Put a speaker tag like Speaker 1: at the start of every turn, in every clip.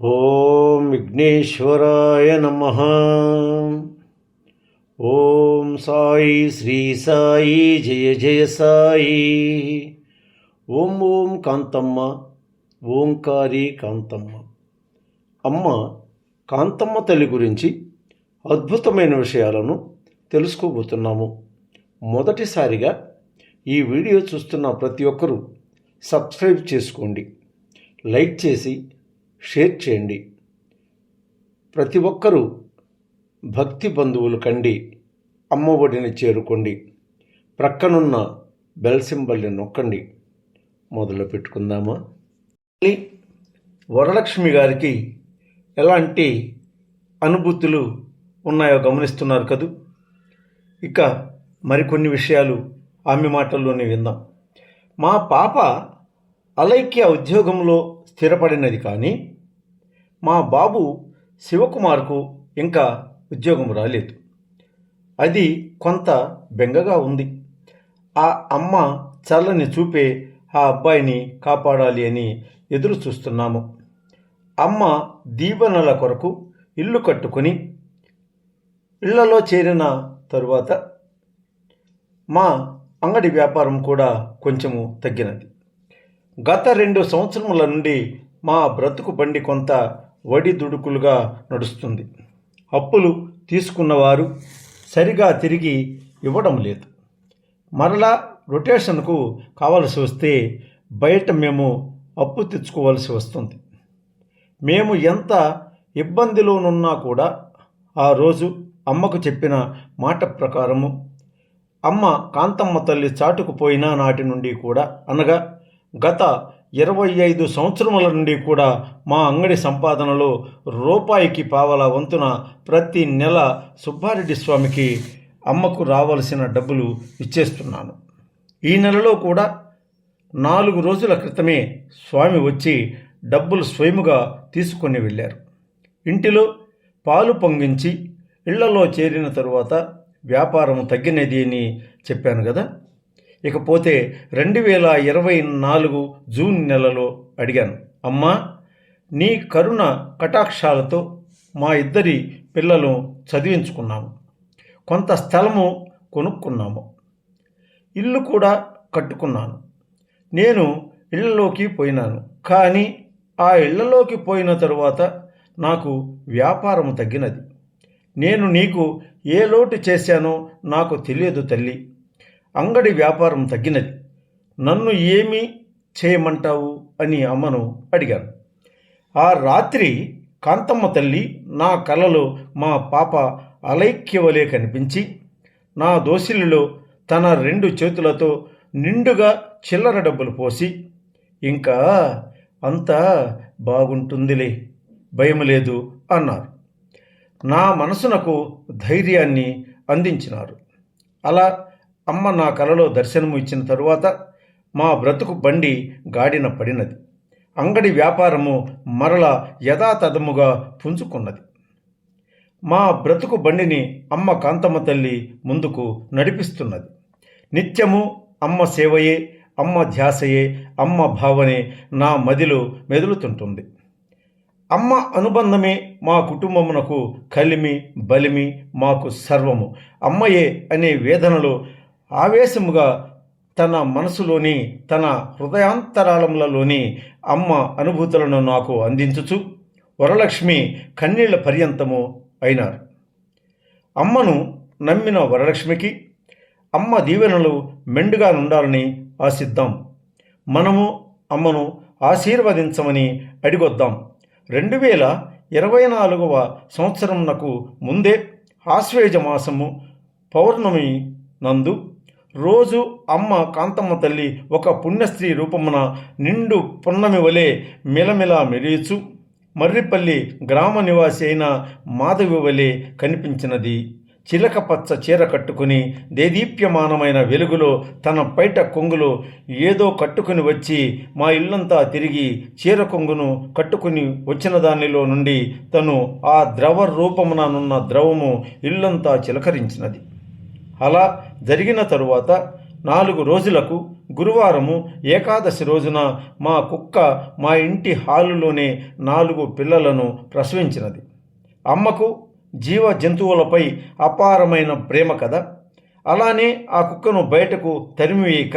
Speaker 1: ఓం విఘ్నేశ్వరాయ నమః. ఓం సాయి శ్రీ సాయి జయ జయ సాయి. ఓం ఓం కాంతమ్మ ఓంకారి కాంతమ్మ. అమ్మ కాంతమ్మ తల్లి గురించి అద్భుతమైన విషయాలను తెలుసుకోబోతున్నాము. మొదటిసారిగా ఈ వీడియో చూస్తున్న ప్రతి ఒక్కరూ సబ్స్క్రైబ్ చేసుకోండి, లైక్ చేసి షేర్ చేయండి. ప్రతి ఒక్కరూ భక్తి బంధువులు కండి అమ్మ ఒడిని చేరుకోండి. ప్రక్కనున్న బెల్ సింబల్ని నొక్కండి. మొదలు పెట్టుకుందామా? వరలక్ష్మి గారికి ఎలాంటి అనుభూతులు ఉన్నాయో గమనిస్తున్నారు కదూ. ఇక మరికొన్ని విషయాలు ఆమె మాటల్లోనే విందాం. మా పాప అలైక్య ఉద్యోగంలో స్థిరపడినది, కానీ మా బాబు శివకుమార్కు ఇంకా ఉద్యోగం రాలేదు. అది కొంత బెంగగా ఉంది. ఆ అమ్మ చల్లని చూపే ఆ అబ్బాయిని కాపాడాలి అని ఎదురు చూస్తున్నాము. అమ్మ దీవెనల కొరకు ఇల్లు కట్టుకొని ఇళ్లలో చేరిన తరువాత మా అంగడి వ్యాపారం కూడా కొంచెము తగ్గినది. గత 2 సంవత్సరముల నుండి మా బ్రతుకు బండి కొంత వడిదుడుకులుగా నడుస్తుంది. అప్పులు తీసుకున్నవారు సరిగా తిరిగి ఇవ్వడం లేదు. మరలా రొటేషన్కు కావలసి వస్తే బయట మేము అప్పు తెచ్చుకోవాల్సి వస్తుంది. మేము ఎంత ఇబ్బందిలోనున్నా కూడా ఆ రోజు అమ్మకు చెప్పిన మాట ప్రకారము అమ్మ కాంతమ్మ తల్లి చాటుకు పోయిన నాటి నుండి కూడా, అనగా గత 25 సంవత్సరముల నుండి కూడా మా అంగడి సంపాదనలో రూపాయికి పావలా వంతున ప్రతి నెల సుబ్బారెడ్డి స్వామికి అమ్మకు రావలసిన డబ్బులు ఇచ్చేస్తున్నాను. ఈ నెలలో కూడా 4 రోజుల క్రితమే స్వామి వచ్చి డబ్బులు స్వయముగా తీసుకొని వెళ్ళారు. ఇంటిలో పాలు పొంగించి ఇళ్లలో చేరిన తరువాత వ్యాపారం తగ్గినది అని చెప్పాను కదా. ఇకపోతే 2024 జూన్ నెలలో అడిగాను, అమ్మా నీ కరుణ కటాక్షాలతో మా ఇద్దరి పిల్లలు చదివించుకున్నాము, కొంత స్థలము కొనుక్కున్నాము, ఇల్లు కూడా కట్టుకున్నాను. నేను ఇళ్లలోకి పోయినాను, కానీ ఆ ఇళ్లలోకి పోయిన తరువాత నాకు వ్యాపారం తగ్గినది. నేను నీకు ఏ లోటు చేశానో నాకు తెలియదు తల్లి. అంగడి వ్యాపారం తగ్గినది, నన్ను ఏమి చేయమంటావు అని అమ్మను అడిగాను. ఆ రాత్రి కాంతమ్మ తల్లి నా కలలో మా పాప అలైక్యవలే కనిపించి నా దోసిలిలో తన 2 చేతులతో నిండుగా చిల్లర డబ్బులు పోసి, ఇంకా అంతా బాగుంటుందిలే, భయం లేదు అన్నారు. నా మనసునకు ధైర్యాన్ని అందించినారు. అలా అమ్మ నా కలలో దర్శనము ఇచ్చిన తరువాత మా బ్రతుకు బండి గాడిన పడినది. అంగడి వ్యాపారము మరల యథాతథముగా పుంజుకున్నది. మా బ్రతుకు బండిని అమ్మ కాంతమ్మ తల్లి ముందుకు నడిపిస్తున్నది. నిత్యము అమ్మ సేవయే, అమ్మ ధ్యాసయే, అమ్మ భావనే నా మదిలో మెదులుతుంటుంది. అమ్మ అనుబంధమే మా కుటుంబమునకు కలిమి బలిమి, మాకు సర్వము. అమ్మయే అనే వేదనలో ఆవేశముగా తన మనసులోని, తన హృదయాంతరాళములలోని అమ్మ అనుభూతులను నాకు అందించుచు వరలక్ష్మి కన్నీళ్ల పర్యంతము అయినారు. అమ్మను నమ్మిన వరలక్ష్మికి అమ్మ దీవెనలు మెండుగా నుండాలని ఆశిద్దాం. మనము అమ్మను ఆశీర్వదించమని అడిగొద్దాం. 2024వ సంవత్సరంనకు ముందే ఆశ్వేజ మాసము పౌర్ణమి నందు రోజు అమ్మ కాంతమ్మ తల్లి ఒక పుణ్యస్త్రీ రూపమున నిండు పున్నమి వలె మిలమిలా మెరియుచు మర్రిపల్లి గ్రామ నివాసి అయిన మాధవి వలె కనిపించినది. చిలక పచ్చ చీర కట్టుకుని దేదీప్యమానమైన వెలుగులో తన పైట కొంగులో ఏదో కట్టుకుని వచ్చి మా ఇల్లంతా తిరిగి చీర కొంగును కట్టుకుని వచ్చిన దానిలో నుండి తను ఆ ద్రవ రూపముననున్న ద్రవము ఇల్లంతా చిలకరించినది. అలా జరిగిన తరువాత 4 రోజులకు గురువారము ఏకాదశి రోజున మా కుక్క మా ఇంటి హాలులోనే 4 పిల్లలను ప్రసవించినది. అమ్మకు జీవ జంతువులపై అపారమైన ప్రేమ కదా. అలానే ఆ కుక్కను బయటకు తరిమివేయక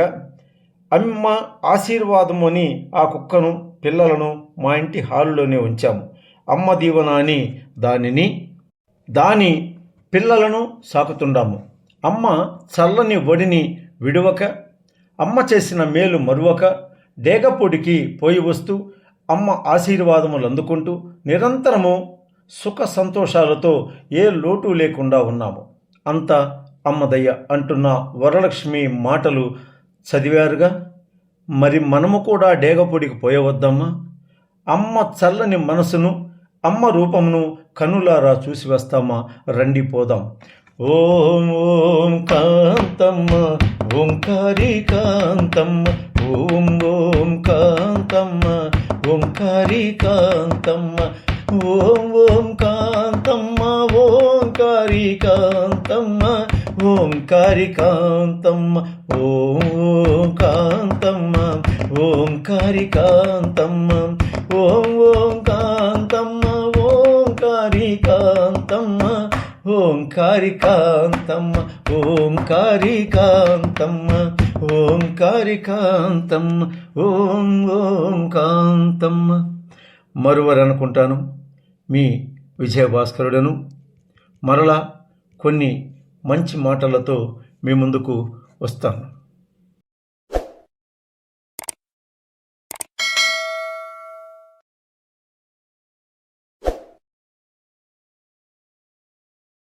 Speaker 1: అమ్మ ఆశీర్వాదం అని ఆ కుక్కను పిల్లలను మా ఇంటి హాలులోనే ఉంచాము. అమ్మ దీవెన అని దాని పిల్లలను సాకుతుండాము. అమ్మ చల్లని ఒడిని విడువక, అమ్మ చేసిన మేలు మరువక, డేగపొడికి పోయి వస్తూ అమ్మ ఆశీర్వాదములు అందుకుంటూ నిరంతరము సుఖ సంతోషాలతో ఏ లోటు లేకుండా ఉన్నాము. అంతా అమ్మదయ్య అంటున్న వరలక్ష్మి మాటలు చదివారుగా. మరి మనము కూడా డేగపొడికి పోయవద్దమ్మా? అమ్మ చల్లని మనసును, అమ్మ రూపమును కనులారా చూసి వస్తామా? రండి పోదాం. ఓం ఓం కాంతమ్మ ఓంకారి కాంతమ్మ, ఓం ఓం కాంతమ్మ ఓంకారి కాంతమ్మ, ఓం ఓం కాంతమ్మ ఓంకారి కాంతమ్మ, ఓంకారి కాంతమ్మ, ఓం ఓం కాంతమ్మ ఓంకారి కాంతమ్మ, ఓం ఓం కాంతమ్మ ఓంకారి కాంతమ్మ, ఓంకారి కాంతమ్మ, ఓంకారి కాంతమ్మ, ఓంకారి కాంతమ్మ, ఓం ఓం కాంతమ్మ. మరువరనుకుంటాను మీ విజయభాస్కరుడను. మరలా కొన్ని మంచి మాటలతో మీ ముందుకు వస్తాను.